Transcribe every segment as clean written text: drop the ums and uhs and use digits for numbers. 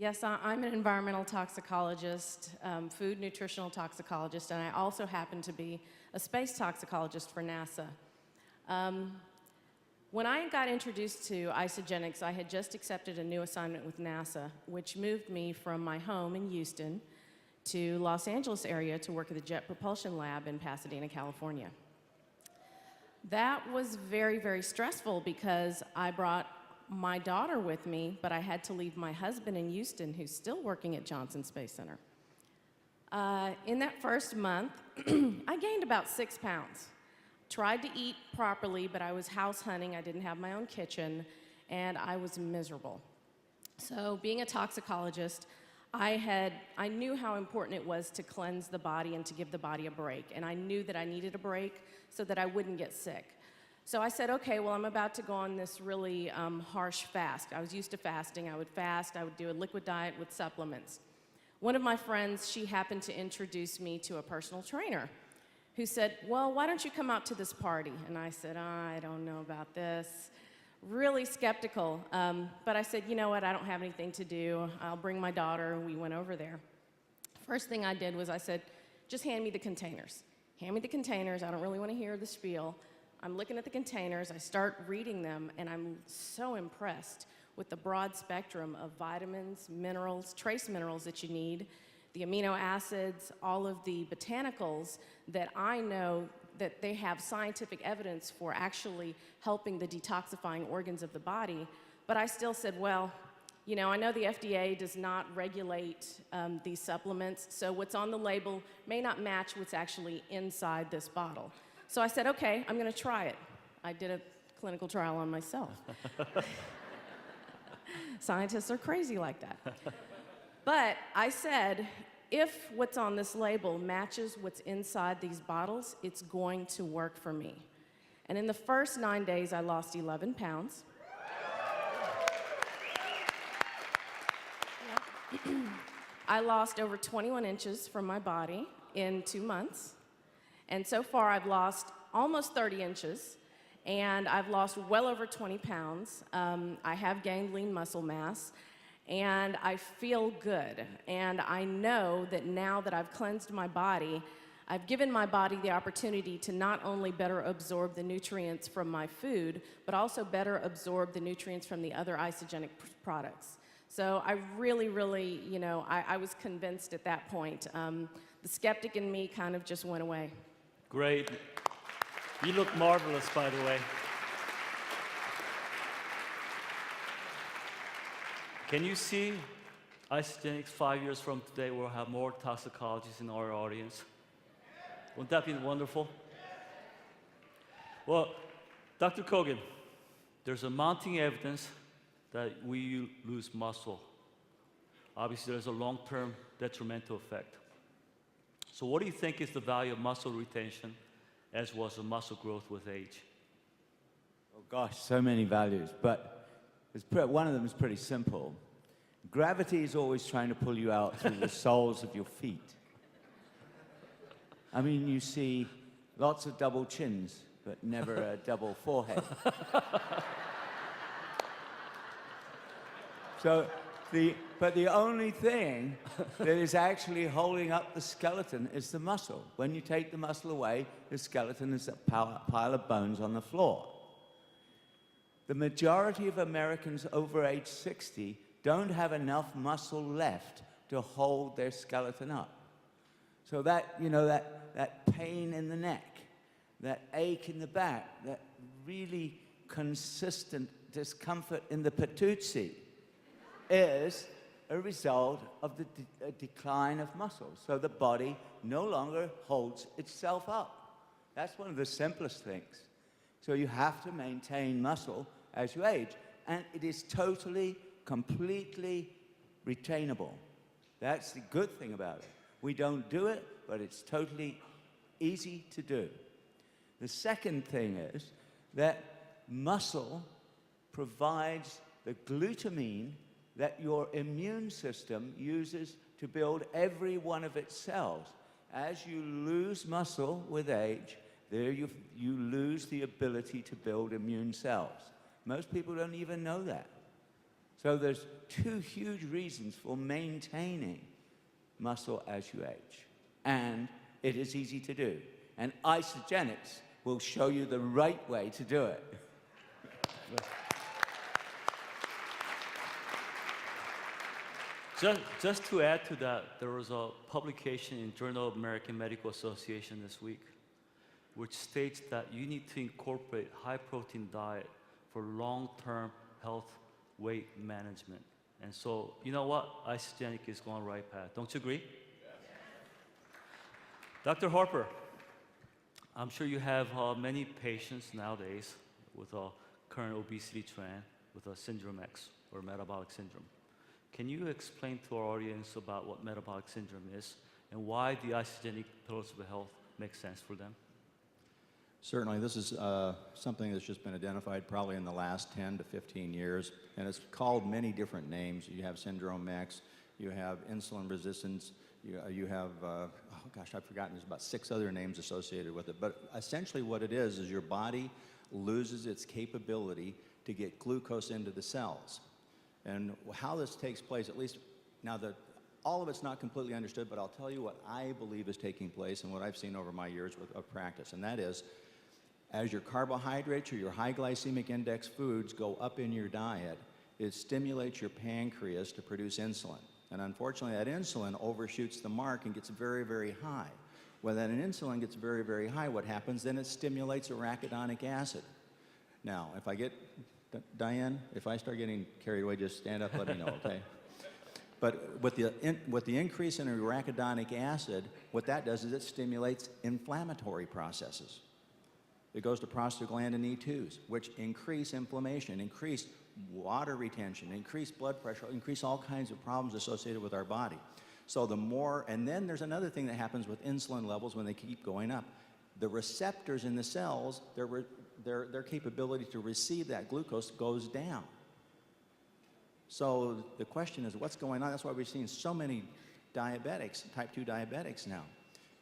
Yes, I'm an environmental toxicologist, food nutritional toxicologist, and I also happen to be a space toxicologist for NASA. When I got introduced to isogenics, I had just accepted a new assignment with NASA, which moved me from my home in Houston to Los Angeles area to work at the Jet Propulsion Lab in Pasadena, California. That was very, very stressful because I brought my daughter with me, but I had to leave my husband in Houston, who's still working at Johnson Space Center. In that first month, I gained about 6 pounds. Tried to eat properly, but I was house hunting, I didn't have my own kitchen, and I was miserable. So being a toxicologist, I knew how important it was to cleanse the body and to give the body a break, and I knew that I needed a break so that I wouldn't get sick. So I said, okay, well, I'm about to go on this really harsh fast. I was used to fasting. I would fast. I would do a liquid diet with supplements. One of my friends, she happened to introduce me to a personal trainer who said, well, why don't you come out to this party? And I said, I don't know about this. Really skeptical. But I said, you know what? I don't have anything to do. I'll bring my daughter. We went over there. First thing I did was I said, just hand me the containers. Hand me the containers. I don't really want to hear the spiel. I'm looking at the containers, I start reading them, and I'm so impressed with the broad spectrum of vitamins, minerals, trace minerals that you need, the amino acids, all of the botanicals that I know that they have scientific evidence for actually helping the detoxifying organs of the body. But I still said, well, you know, I know the FDA does not regulate these supplements, so what's on the label may not match what's actually inside this bottle. So I said, okay, I'm going to try it. I did a clinical trial on myself. Scientists are crazy like that. But I said, if what's on this label matches what's inside these bottles, it's going to work for me. And in the first 9 days, I lost 11 pounds. I lost over 21 inches from my body in 2 months. And so far, I've lost almost 30 inches, and I've lost well over 20 pounds. I have gained lean muscle mass, and I feel good. And I know that now that I've cleansed my body, I've given my body the opportunity to not only better absorb the nutrients from my food, but also better absorb the nutrients from the other isogenic products. So I really, really, you know, I was convinced at that point. The skeptic in me kind of just went away. Great. You look marvelous, by the way. Can you see Isogenics 5 years from today we'll have more toxicologists in our audience? Wouldn't that be wonderful? Well, Dr. Kogan, there's a mounting evidence that we lose muscle. Obviously, there's a long-term detrimental effect. So what do you think is the value of muscle retention as well as the muscle growth with age? Oh gosh, so many values, but one of them is pretty simple. Gravity is always trying to pull you out through the soles of your feet. I mean, you see lots of double chins, but never a double forehead. But the only thing that is actually holding up the skeleton is the muscle. When you take the muscle away, the skeleton is a pile of bones on the floor. The majority of Americans over age 60 don't have enough muscle left to hold their skeleton up. So that, you know, that pain in the neck, that ache in the back, that really consistent discomfort in the patootie is a result of the decline of muscle. So the body no longer holds itself up. That's one of the simplest things. So you have to maintain muscle as you age. And it is totally, completely retainable. That's the good thing about it. We don't do it, but it's totally easy to do. The second thing is that muscle provides the glutamine that your immune system uses to build every one of its cells. As you lose muscle with age, there you lose the ability to build immune cells. Most people don't even know that. So there's two huge reasons for maintaining muscle as you age. And it is easy to do. And Isogenics will show you the right way to do it. Just to add to that, there was a publication in Journal of American Medical Association this week, which states that you need to incorporate high-protein diet for long-term health weight management. And so, you know what? Isogenic is going the right path. Don't you agree? Yes. Dr. Harper, I'm sure you have many patients nowadays with a current obesity trend with a syndrome X or metabolic syndrome. Can you explain to our audience about what metabolic syndrome is and why the isogenic pillars of health make sense for them? Certainly, this is something that's just been identified probably in the last 10 to 15 years, and it's called many different names. You have syndrome X, you have insulin resistance, you have, oh gosh, I've forgotten, there's about 6 other names associated with it. But essentially what it is your body loses its capability to get glucose into the cells. And how this takes place, at least now that all of it's not completely understood, but I'll tell you what I believe is taking place and what I've seen over my years of practice, and that is as your carbohydrates or your high glycemic index foods go up in your diet, it stimulates your pancreas to produce insulin. And unfortunately, that insulin overshoots the mark and gets very, very high. When that insulin gets very, very high, what happens? Then it stimulates arachidonic acid. Now, if I get, Diane, if I start getting carried away, just stand up, let me know, okay? But with the increase in arachidonic acid, what that does is it stimulates inflammatory processes. It goes to prostaglandin E2s, which increase inflammation, increase water retention, increase blood pressure, increase all kinds of problems associated with our body. So the more, and then there's another thing that happens with insulin levels when they keep going up. The receptors in the cells, their capability to receive that glucose goes down. So the question is, what's going on? That's why we're seeing so many diabetics, type 2 diabetics now.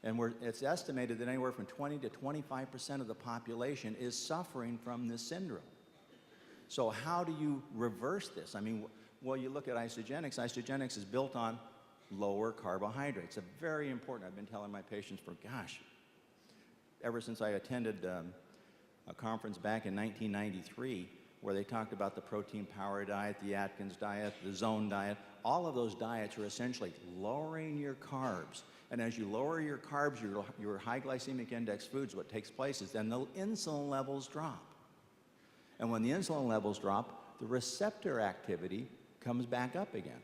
And it's estimated that anywhere from 20 to 25% of the population is suffering from this syndrome. So how do you reverse this? I mean, well, you look at Isogenics. Isogenics is built on lower carbohydrates. It's very important. I've been telling my patients for, gosh, ever since I attended a conference back in 1993 where they talked about the protein power diet, the Atkins diet, the zone diet. All of those diets are essentially lowering your carbs. And as you lower your carbs, your high glycemic index foods, what takes place is then the insulin levels drop. And when the insulin levels drop, the receptor activity comes back up again.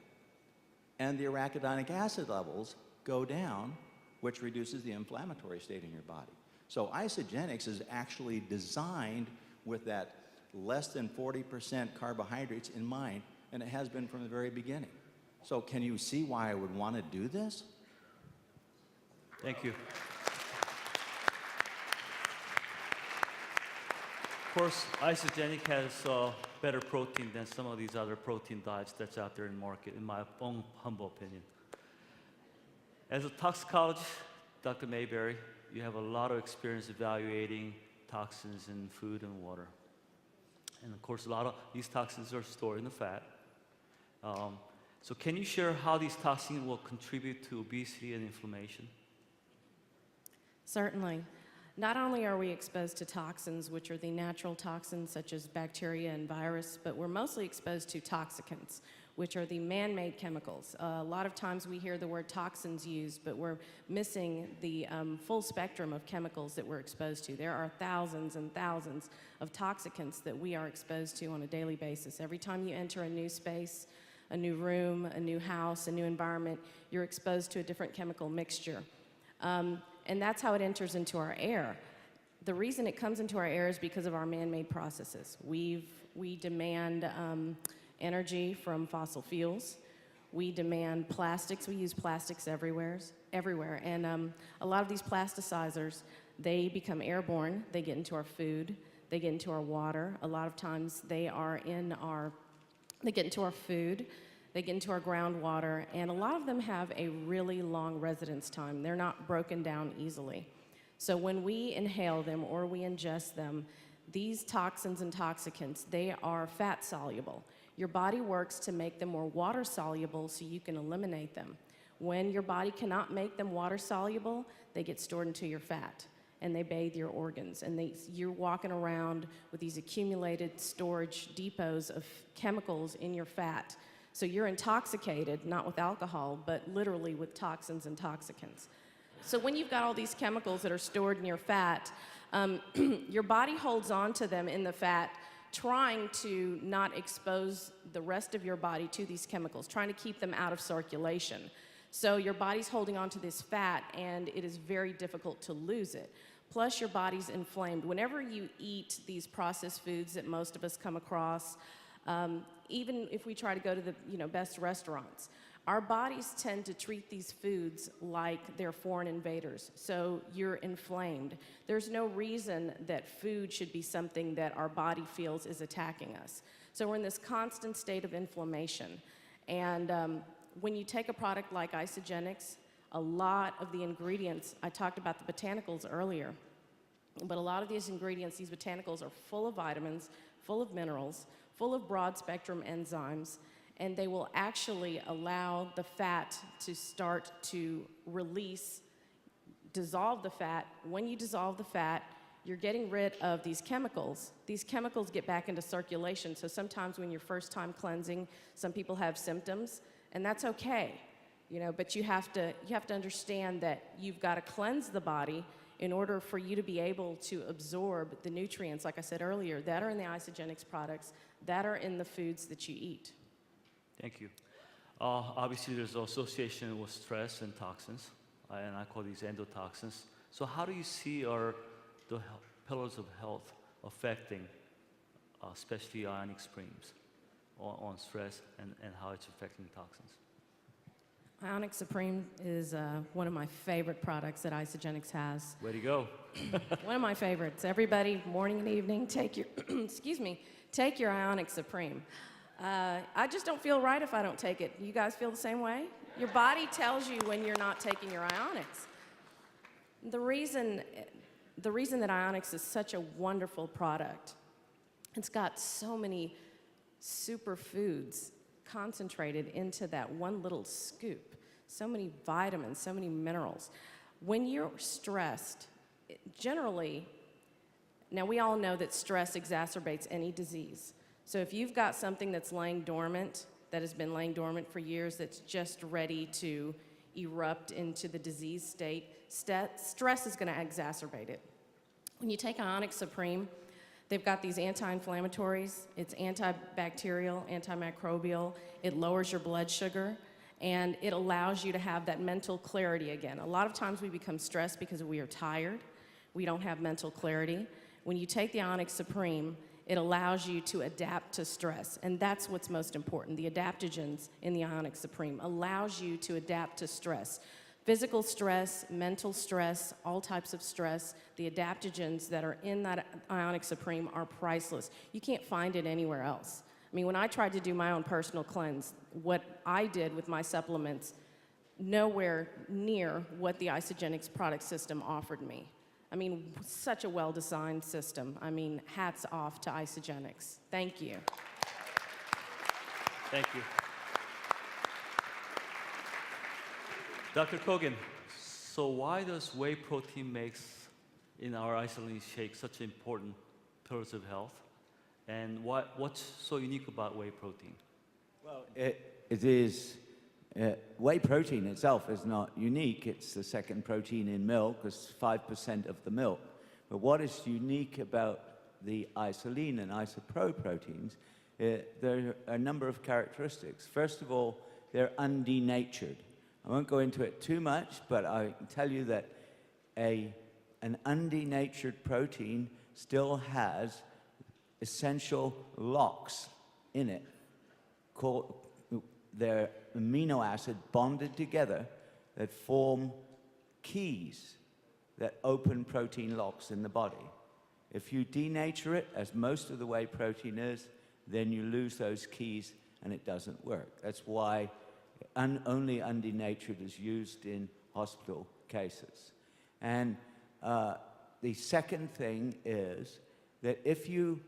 And the arachidonic acid levels go down, which reduces the inflammatory state in your body. So Isogenics is actually designed with that less than 40% carbohydrates in mind, and it has been from the very beginning. So can you see why I would want to do this? Thank you. Of course, Isogenic has better protein than some of these other protein diets that's out there in the market, in my own humble opinion. As a toxicologist, Dr. Mayberry, you have a lot of experience evaluating toxins in food and water. And of course, a lot of these toxins are stored in the fat. So can you share how these toxins will contribute to obesity and inflammation? Certainly. Not only are we exposed to toxins, which are the natural toxins such as bacteria and virus, but we're mostly exposed to toxicants, which are the man-made chemicals. A lot of times we hear the word toxins used, but we're missing the full spectrum of chemicals that we're exposed to. There are thousands and thousands of toxicants that we are exposed to on a daily basis. Every time you enter a new space, a new room, a new house, a new environment, you're exposed to a different chemical mixture. And that's how it enters into our air. The reason it comes into our air is because of our man-made processes. We demand energy from fossil fuels. We demand plastics. We use plastics everywhere. And a lot of these plasticizers, they become airborne. They get into our food. They get into our water. A lot of times they get into our food. They get into our groundwater, and a lot of them have a really long residence time. They're not broken down easily. So when we inhale them or we ingest them, these toxins and toxicants, they are fat soluble. Your body works to make them more water soluble so you can eliminate them. When your body cannot make them water soluble, they get stored into your fat and they bathe your organs. And you're walking around with these accumulated storage depots of chemicals in your fat. So you're intoxicated, not with alcohol, but literally with toxins and toxicants. So when you've got all these chemicals that are stored in your fat, your body holds on to them in the fat, trying to not expose the rest of your body to these chemicals, trying to keep them out of circulation. So your body's holding on to this fat, and it is very difficult to lose it. Plus, your body's inflamed. Whenever you eat these processed foods that most of us come across, even if we try to go to the best restaurants, our bodies tend to treat these foods like they're foreign invaders. So you're inflamed. There's no reason that food should be something that our body feels is attacking us. So we're in this constant state of inflammation. And when you take a product like Isagenix, a lot of the ingredients, I talked about the botanicals earlier, but a lot of these ingredients, these botanicals, are full of vitamins, full of minerals, full of broad spectrum enzymes, and they will actually allow the fat to start to dissolve the fat. When you dissolve the fat, you're getting rid of these chemicals. These chemicals get back into circulation, so sometimes when you're first time cleansing, some people have symptoms, and that's okay, but you have to understand that you've got to cleanse the body in order for you to be able to absorb the nutrients, like I said earlier, that are in the Isagenix products, that are in the foods that you eat. Thank you. Obviously, there's an association with stress and toxins, and I call these endotoxins. So how do you see the pillars of health affecting, especially ionic streams, on stress and how it's affecting toxins? Ionic Supreme is one of my favorite products that Isagenix has. Way to go. One of my favorites. Everybody, morning and evening, take your, take your Ionic Supreme. I just don't feel right if I don't take it. You guys feel the same way? Your body tells you when you're not taking your Ionics. The reason that Ionics is such a wonderful product, it's got so many superfoods concentrated into that one little scoop. So many vitamins, so many minerals. When you're stressed, generally, now we all know that stress exacerbates any disease. So if you've got something that's laying dormant, that has been laying dormant for years, that's just ready to erupt into the disease state, stress is going to exacerbate it. When you take Ionic Supreme, they've got these anti-inflammatories. It's antibacterial, antimicrobial. It lowers your blood sugar, and it allows you to have that mental clarity again. A lot of times we become stressed because we are tired. We don't have mental clarity. When you take the Ionic Supreme, it allows you to adapt to stress, and that's what's most important. The adaptogens in the Ionic Supreme allows you to adapt to stress. Physical stress, mental stress, all types of stress, the adaptogens that are in that Ionic Supreme are priceless. You can't find it anywhere else. I mean, when I tried to do my own personal cleanse, what I did with my supplements, nowhere near what the Isagenix product system offered me. I mean, such a well-designed system. I mean, hats off to Isagenix. Thank you. Thank you. Dr. Kogan, so why does whey protein mix in our isolate shake such important pillars of health? And what's so unique about whey protein? Well, it is, whey protein itself is not unique. It's the second protein in milk. It's 5% of the milk. But what is unique about the isolene and isopro proteins, there are a number of characteristics. First of all, they're undenatured. I won't go into it too much, but I can tell you that an undenatured protein still has essential locks in it, called their amino acid bonded together that form keys that open protein locks in the body. If you denature it, as most of the whey protein is, then you lose those keys and it doesn't work. That's why only undenatured is used in hospital cases. And the second thing is that if you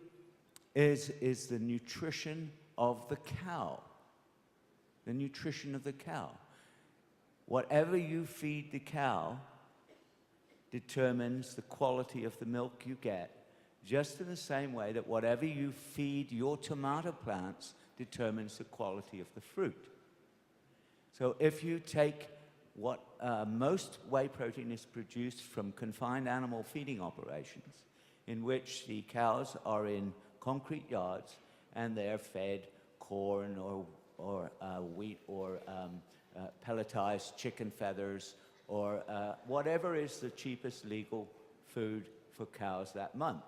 is the nutrition of the cow, the nutrition of the cow. Whatever you feed the cow determines the quality of the milk you get, just in the same way that whatever you feed your tomato plants determines the quality of the fruit. So if you take what most whey protein is produced from confined animal feeding operations, in which the cows are in concrete yards and they're fed corn or wheat or pelletized chicken feathers or whatever is the cheapest legal food for cows that month.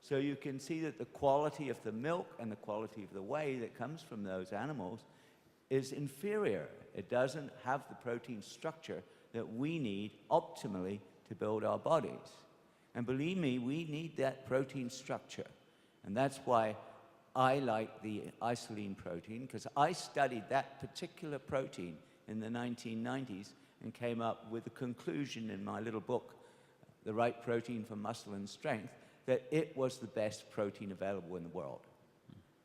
So you can see that the quality of the milk and the quality of the whey that comes from those animals is inferior. It doesn't have the protein structure that we need optimally to build our bodies. And believe me, we need that protein structure. And that's why I like the isolene protein, because I studied that particular protein in the 1990s and came up with the conclusion in my little book, The Right Protein for Muscle and Strength, that it was the best protein available in the world.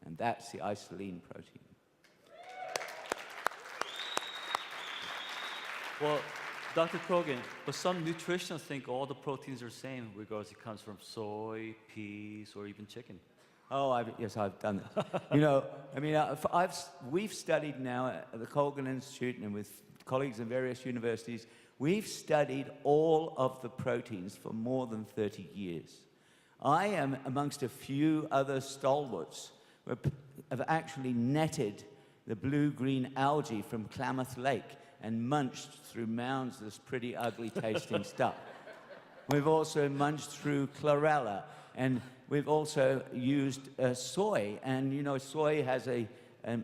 And that's the isolene protein. Well, Dr. Krogan, but some nutritionists think all the proteins are the same, regardless it comes from soy, peas, or even chicken. Oh, yes, I've done it. You know, I mean, we've studied now at the Colgan Institute and with colleagues in various universities, we've studied all of the proteins for more than 30 years. I am amongst a few other stalwarts who have actually netted the blue-green algae from Klamath Lake and munched through mounds of this pretty ugly tasting stuff. We've also munched through chlorella, and we've also used soy. And you know, soy has a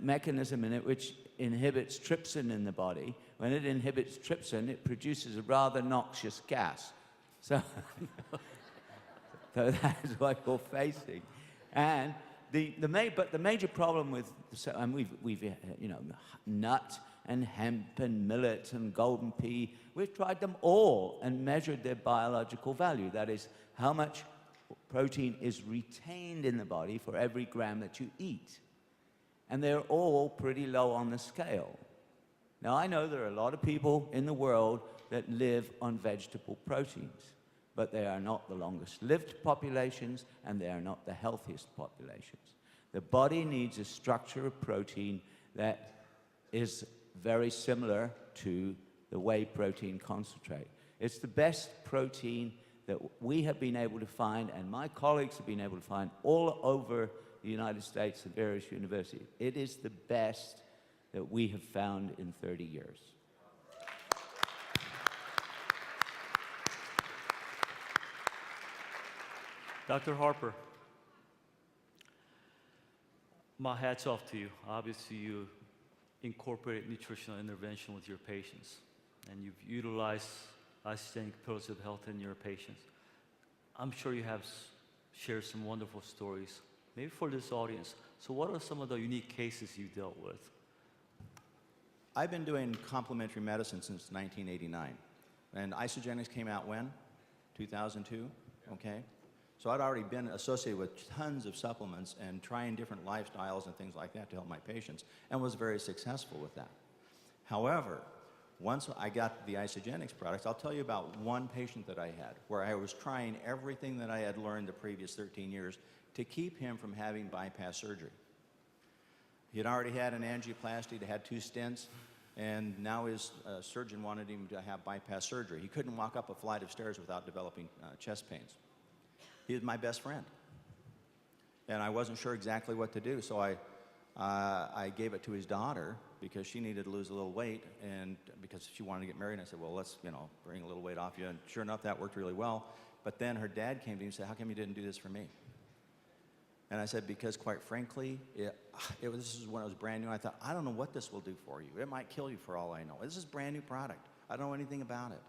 mechanism in it which inhibits trypsin in the body. When it inhibits trypsin, it produces a rather noxious gas. So, so that's what you're facing. And the major problem with, and we've you know, nut and hemp and millet and golden pea, we've tried them all and measured their biological value. That is, how much protein is retained in the body for every gram that you eat. And they're all pretty low on the scale. Now, I know there are a lot of people in the world that live on vegetable proteins, but they are not the longest lived populations and they are not the healthiest populations. The body needs a structure of protein that is very similar to the whey protein concentrate. It's the best protein that we have been able to find, and my colleagues have been able to find all over the United States at various universities. It is the best that we have found in 30 years. Dr. Harper, my hat's off to you. Obviously, you incorporate nutritional intervention with your patients, and you've utilized isogenic pillars of health in your patients. I'm sure you have shared some wonderful stories, maybe for this audience. So what are some of the unique cases you dealt with? I've been doing complementary medicine since 1989. And isogenics came out when? 2002, okay? So I'd already been associated with tons of supplements and trying different lifestyles and things like that to help my patients, and was very successful with that. However, once I got the isogenics products, I'll tell you about one patient that I had where I was trying everything that I had learned the previous 13 years to keep him from having bypass surgery. He had already had an angioplasty, he had 2 stents, and now his surgeon wanted him to have bypass surgery. He couldn't walk up a flight of stairs without developing chest pains. He was my best friend. And I wasn't sure exactly what to do, so I gave it to his daughter because she needed to lose a little weight, and because she wanted to get married. And I said, well, let's, you know, bring a little weight off you. And sure enough, that worked really well. But then her dad came to me and said, how come you didn't do this for me? And I said, because quite frankly, this is when it was brand new. I thought, I don't know what this will do for you. It might kill you for all I know. This is a brand new product. I don't know anything about it.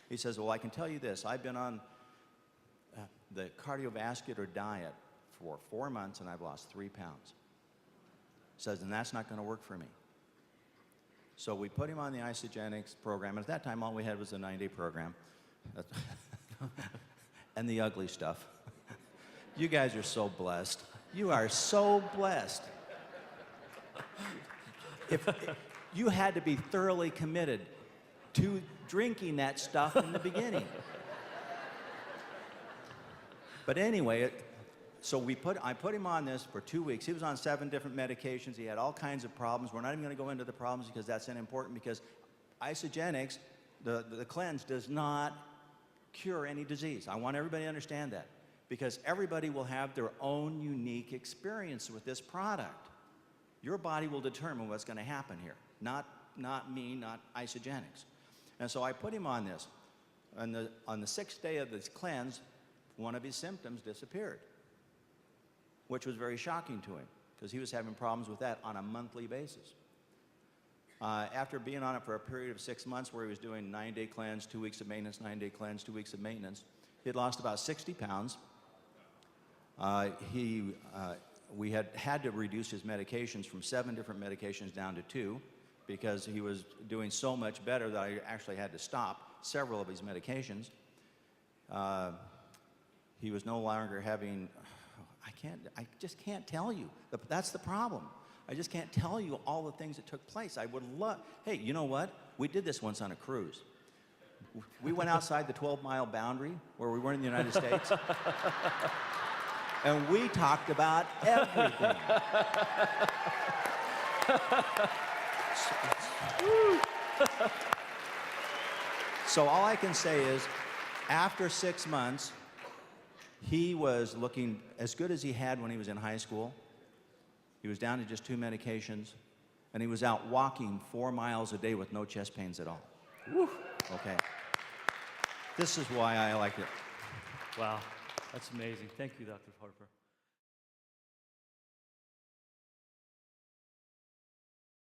He says, well, I can tell you this. I've been on the cardiovascular diet for 4 months, and I've lost 3 pounds. Says, and that's not going to work for me. So we put him on the isogenics program. And at that time, all we had was a 9-day program. And the ugly stuff. You guys are so blessed. You are so blessed. if you had to be thoroughly committed to drinking that stuff in the beginning. But anyway, so I put him on this for 2 weeks. He was on 7 different medications. He had all kinds of problems. We're not even going to go into the problems because that's unimportant, because isogenics, the cleanse, does not cure any disease. I want everybody to understand that, because everybody will have their own unique experience with this product. Your body will determine what's going to happen here, not me, not isogenics. And so I put him on this. On the 6th day of this cleanse, one of his symptoms disappeared, which was very shocking to him, because he was having problems with that on a monthly basis. After being on it for a period of 6 months, where he was doing 9-day cleanse, 2 weeks of maintenance, 9-day cleanse, 2 weeks of maintenance, he had lost about 60 pounds. We had to reduce his medications from 7 different medications down to 2, because he was doing so much better that I actually had to stop several of his medications. He was no longer having, I just can't tell you. That's the problem. I just can't tell you all the things that took place. I would love, hey, you know what? We did this once on a cruise. We went outside the 12-mile boundary where we weren't in the United States. And we talked about everything. So all I can say is, after 6 months, he was looking as good as he had when he was in high school. He was down to just 2 medications, and he was out walking 4 miles a day with no chest pains at all. Woo. Okay. This is why I like it. Wow, that's amazing. Thank you, Dr. Harper.